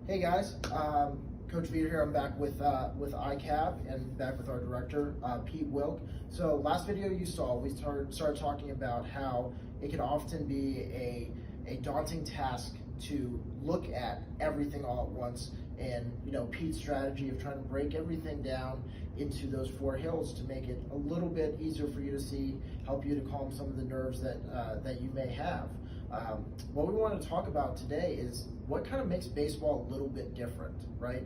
Hey guys, Coach Vita here. I'm back with ICAP and back with our director, Pete Wilk. So last video you saw, we started talking about how it can often be a daunting task to look at everything all at once, and Pete's strategy of trying to break everything down into those four hills to make it a little bit easier for you to see, help you to calm some of the nerves that you may have. What we want to talk about today is what kind of makes baseball a little bit different, right?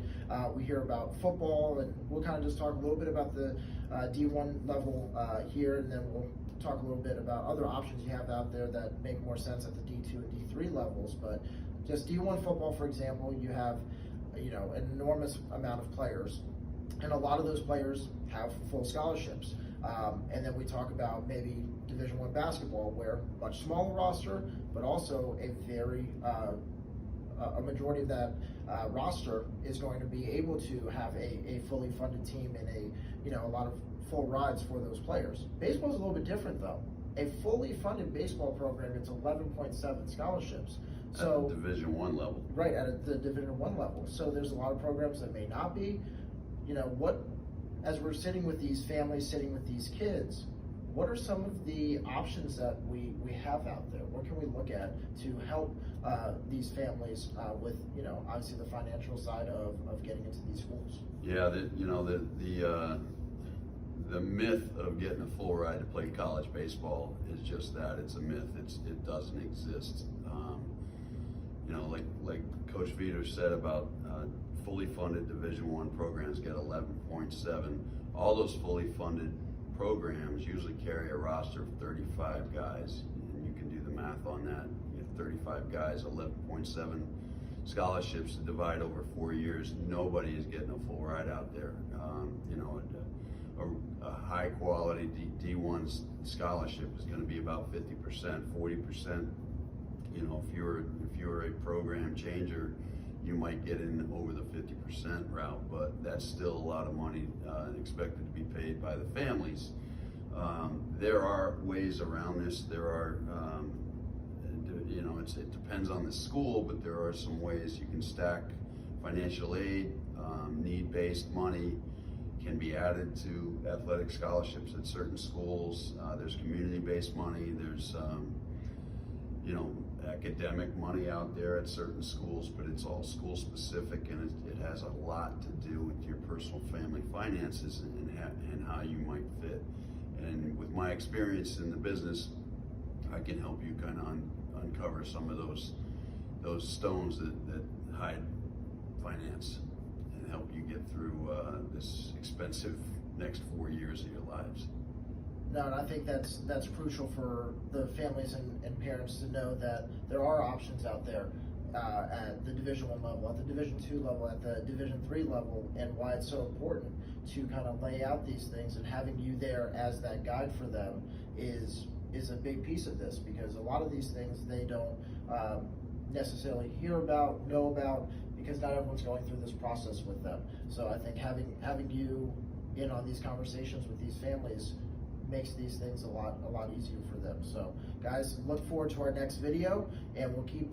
We hear about football, and we'll kind of just talk a little bit about the D1 level here, and then we'll talk a little bit about other options you have out there that make more sense at the D2 and D3 levels. But just D1 football, for example, you have an enormous amount of players, and a lot of those players have full scholarships. And then we talk about maybe Division I basketball, where much smaller roster, but also a majority of that roster is going to be able to have a fully funded team and a lot of full rides for those players. Baseball is a little bit different though. A fully funded baseball program, it's 11.7 scholarships. So at the Division I level. Right, at the Division I level. So there's a lot of programs that may not be. As we're sitting with these families, sitting with these kids, what are some of the options that we have out there? What can we look at to help these families with, obviously the financial side of getting into these schools? Yeah, the myth of getting a full ride to play college baseball is just that. It's a myth. It doesn't exist. Like Coach Vito said about fully funded Division I programs get 11.7. All those fully funded programs usually carry a roster of 35 guys, and you can do the math on that. You get 35 guys, 11.7 scholarships to divide over 4 years. Nobody is getting a full ride out there. A high quality D1 scholarship is going to be about 50%, 40%. If you're a program changer, you might get in over the 50% route, but that's still a lot of money expected to be paid by the families. There are ways around this. There are, it depends on the school, but there are some ways you can stack financial aid, need-based money can be added to athletic scholarships at certain schools. There's community-based money. There's academic money out there at certain schools, but it's all school specific, and it has a lot to do with your personal family finances and how you might fit. And with my experience in the business, I can help you kind of uncover some of those stones that hide finance and help you get through this expensive next 4 years of your lives. No, and I think that's crucial for the families and parents to know that there are options out there at the Division I level, at the Division II level, at the Division III level, and why it's so important to kind of lay out these things, and having you there as that guide for them is a big piece of this, because a lot of these things they don't necessarily hear about, know about, because not everyone's going through this process with them. So I think having you in on these conversations with these families makes these things a lot easier for them. So guys, look forward to our next video, and we'll keep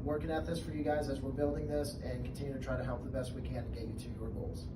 working at this for you guys as we're building this and continue to try to help the best we can to get you to your goals.